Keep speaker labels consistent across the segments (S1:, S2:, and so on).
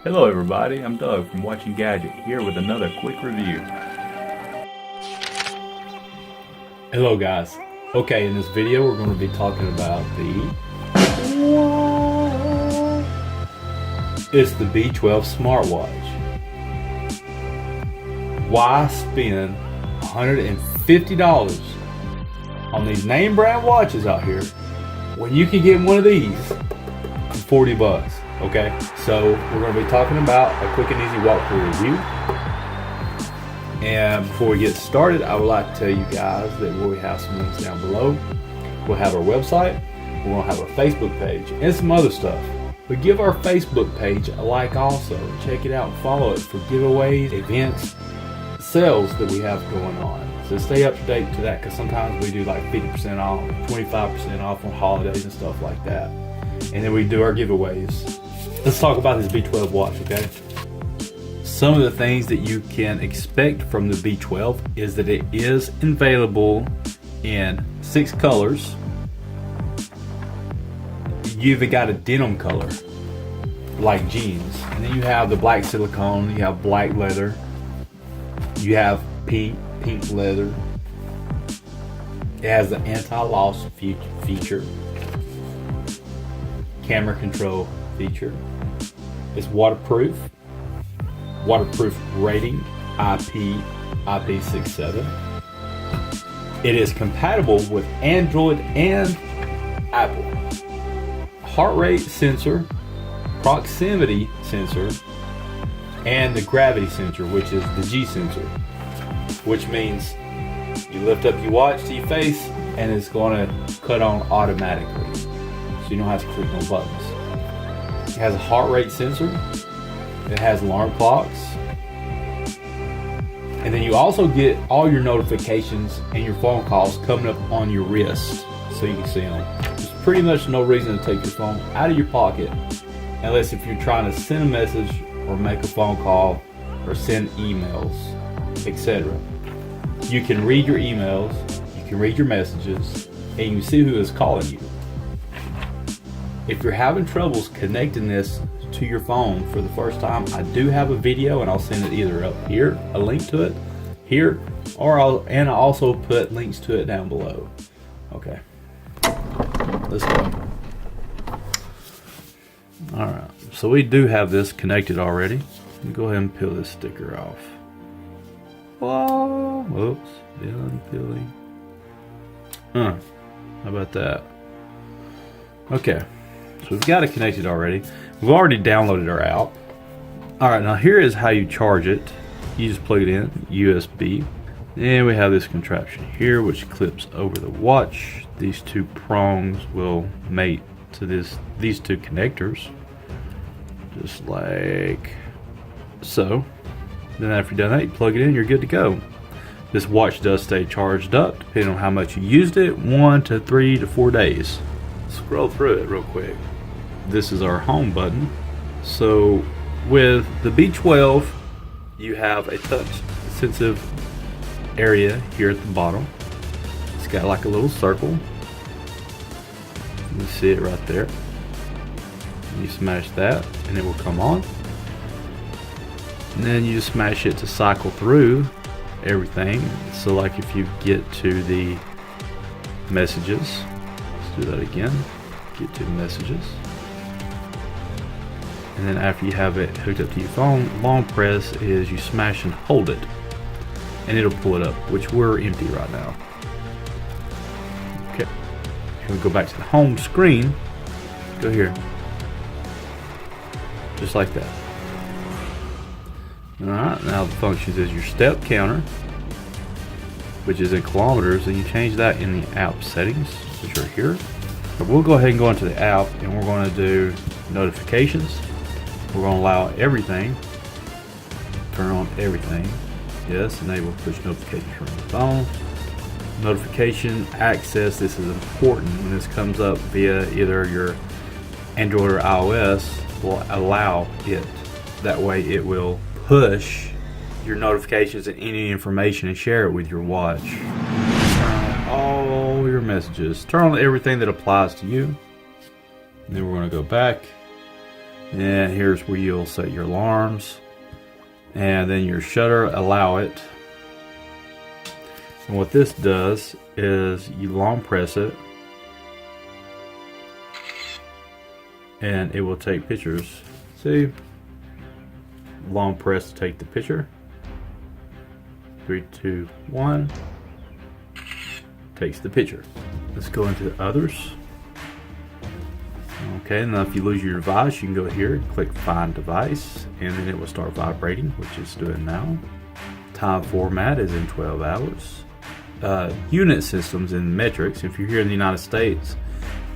S1: Hello everybody, I'm Doug from Watching Gadget here with another quick review.
S2: Hello guys. Okay, in this video we're going to be talking about it's the B12 smartwatch. Why spend $150 on these name brand watches out here when you can get one of these for 40 bucks? Okay, so we're going to be talking about a quick and easy walkthrough review. And before we get started, I would like to tell you guys that we have some links down below. We'll have our website, we're going to have our Facebook page, and some other stuff. But give our Facebook page a like also. Check it out and follow it for giveaways, events, sales that we have going on. So stay up to date to that, because sometimes we do like 50% off, 25% off on holidays and stuff like that. And then we do our giveaways. Let's talk about this B12 watch, okay? Some of the things that you can expect from the B12 is that it is available in 6 colors. You've got a denim color, like jeans. And then you have the black silicone, you have black leather, you have pink leather. It has the anti-loss feature, camera control feature. It's waterproof rating IP67. It is compatible with Android and Apple. Heart rate sensor, proximity sensor, and the gravity sensor, which is the G sensor, which means you lift up your watch to your face and it's going to cut on automatically, so you don't have to click no buttons. It has a heart rate sensor. It has alarm clocks. And then you also get all your notifications and your phone calls coming up on your wrist, so you can see them. There's pretty much no reason to take your phone out of your pocket, unless if you're trying to send a message or make a phone call or send emails, etc. You can read your emails, you can read your messages, and you can see who is calling you. If you're having troubles connecting this to your phone for the first time, I do have a video, and I'll send it either up here, a link to it here, or I'll also put links to it down below. Okay, let's go. All right, so we do have this connected already. Let me go ahead and peel this sticker off. Whoa, whoops, unpeeling. How about that? Okay. So we've got it connected already. We've already downloaded our app. Alright, now here is how you charge it. You just plug it in, USB. And we have this contraption here which clips over the watch. These two prongs will mate to these two connectors. Just like so. Then after you've done that, you plug it in, you're good to go. This watch does stay charged up, depending on how much you used it, 1 to 3 to 4 days. Scroll through it real quick. This is our home button. So with the B12, you have a touch sensitive area here at the bottom. It's got like a little circle. You see it right there. You smash that and it will come on. And then you just smash it to cycle through everything. So like if you get to the messages, let's do that again. Get to the messages. And then after you have it hooked up to your phone, long press is you smash and hold it, and it'll pull it up, which we're empty right now. Okay, and we go back to the home screen. Go here, just like that. Alright, now the functions is your step counter, which is in kilometers, and you change that in the app settings, which are here. But we'll go ahead and go into the app, and we're going to do notifications. We're going to allow everything. Turn on everything. Yes, enable push notifications from the phone. Notification access. This is important when this comes up via either your Android or iOS. Will allow it. That way it will push your notifications and any information and share it with your watch. Turn on all your messages. Turn on everything that applies to you. And then we're going to go back And here's where you'll set your alarms. And then your shutter, allow it. And what this does is you long press it and it will take pictures. See? Long press to take the picture. 3, 2, 1. Takes the picture. Let's go into others. Okay, now if you lose your device, you can go here and click Find Device, and then it will start vibrating, which it's doing now. Time format is in 12 hours. Unit systems and metrics. If you're here in the United States,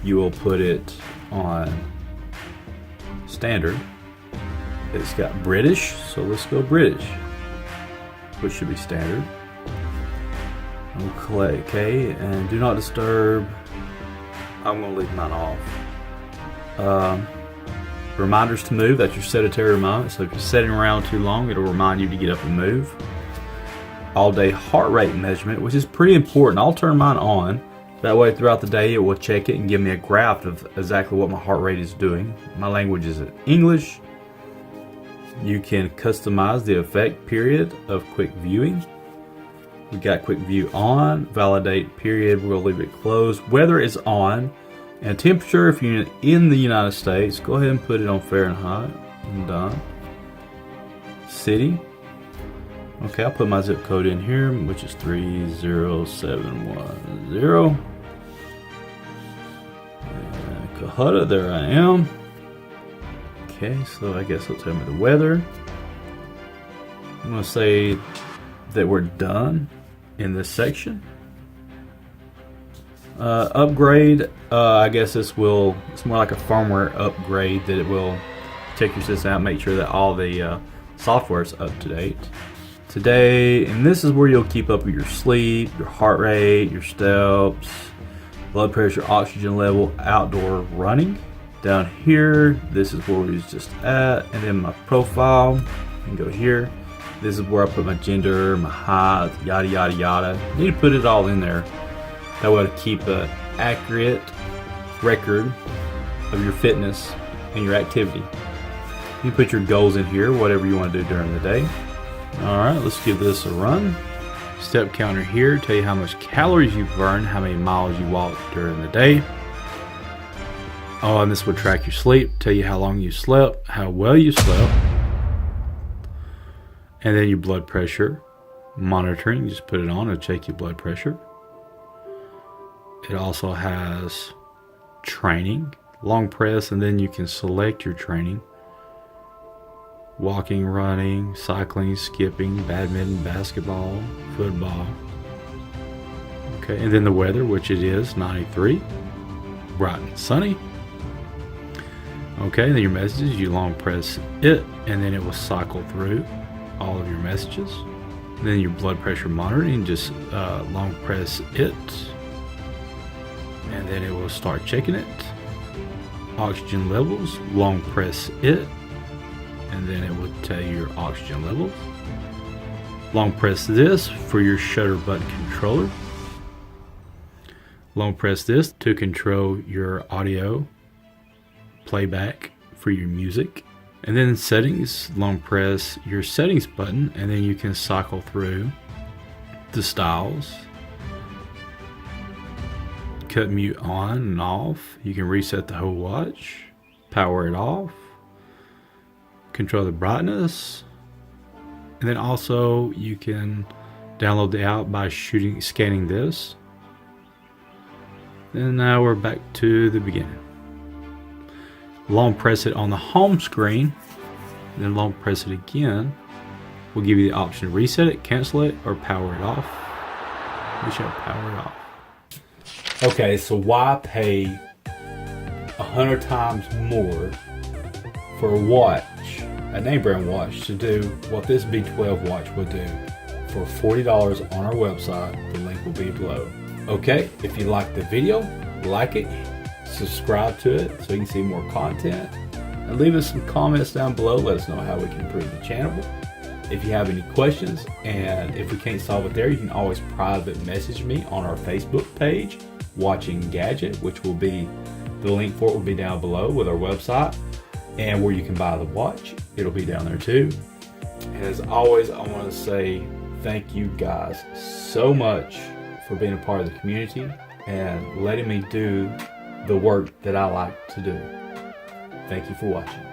S2: you will put it on standard. It's got British, so let's go British, which should be standard. Okay, and do not disturb. I'm going to leave mine off. Reminders to move, that's your sedentary reminder. So if you're sitting around too long, it'll remind you to get up and move. All day heart rate measurement, which is pretty important. I'll turn mine on. That way throughout the day it will check it and give me a graph of exactly what my heart rate is doing. My language is English. You can customize the effect period of quick viewing. We got quick view on, validate period, we'll leave it closed. Weather is on, and temperature, if you're in the United States, go ahead and put it on Fahrenheit, and done. City, okay, I'll put my zip code in here, which is 30710. And Kahutta, there I am. Okay, so I guess it'll tell me the weather. I'm going to say that we're done in this section. Upgrade, I guess it's more like a firmware upgrade, that it will check your system out, make sure that all the software is up to date. Today, and this is where you'll keep up with your sleep, your heart rate, your steps, blood pressure, oxygen level, outdoor running. Down here, this is where we was just at, and then my profile, you can go here. This is where I put my gender, my height, yada yada yada. You need to put it all in there. That way to keep an accurate record of your fitness and your activity. You put your goals in here, whatever you want to do during the day. Alright, let's give this a run. Step counter here, tell you how much calories you burned, how many miles you walked during the day. Oh, and this would track your sleep, tell you how long you slept, how well you slept. And then your blood pressure monitoring, just put it on and check your blood pressure. It also has training, long press, and then you can select your training. Walking, running, cycling, skipping, badminton, basketball, football. Okay, and then the weather, which it is 93, bright and sunny. Okay, then your messages, you long press it, and then it will cycle through all of your messages. And then your blood pressure monitoring, just long press it, and then it will start checking it. Oxygen levels, long press it, and then it will tell you your oxygen levels. Long press this for your shutter button controller. Long press this to control your audio playback for your music. And then settings, long press your settings button, and then you can cycle through the styles. Cut mute on and off. You can reset the whole watch, power it off, control the brightness, and then also you can download the app by scanning this. And now we're back to the beginning. Long press it on the home screen, then long press it again. We'll give you the option to reset it, cancel it, or power it off. We shall power it off. Okay, so why pay 100 times more for a watch, a name brand watch, to do what this B12 watch would do for $40 on our website? The link will be below. Okay, if you like the video, like it, subscribe to it so you can see more content, and leave us some comments down below. Let us know how we can improve the channel. If you have any questions, and if we can't solve it there, you can always private message me on our Facebook page, Watching Gadget, which will be, the link for it will be down below with our website. and where you can buy the watch. It'll be down there too. And as always, I want to say thank you guys so much for being a part of the community and letting me do the work that I like to do. Thank you for watching.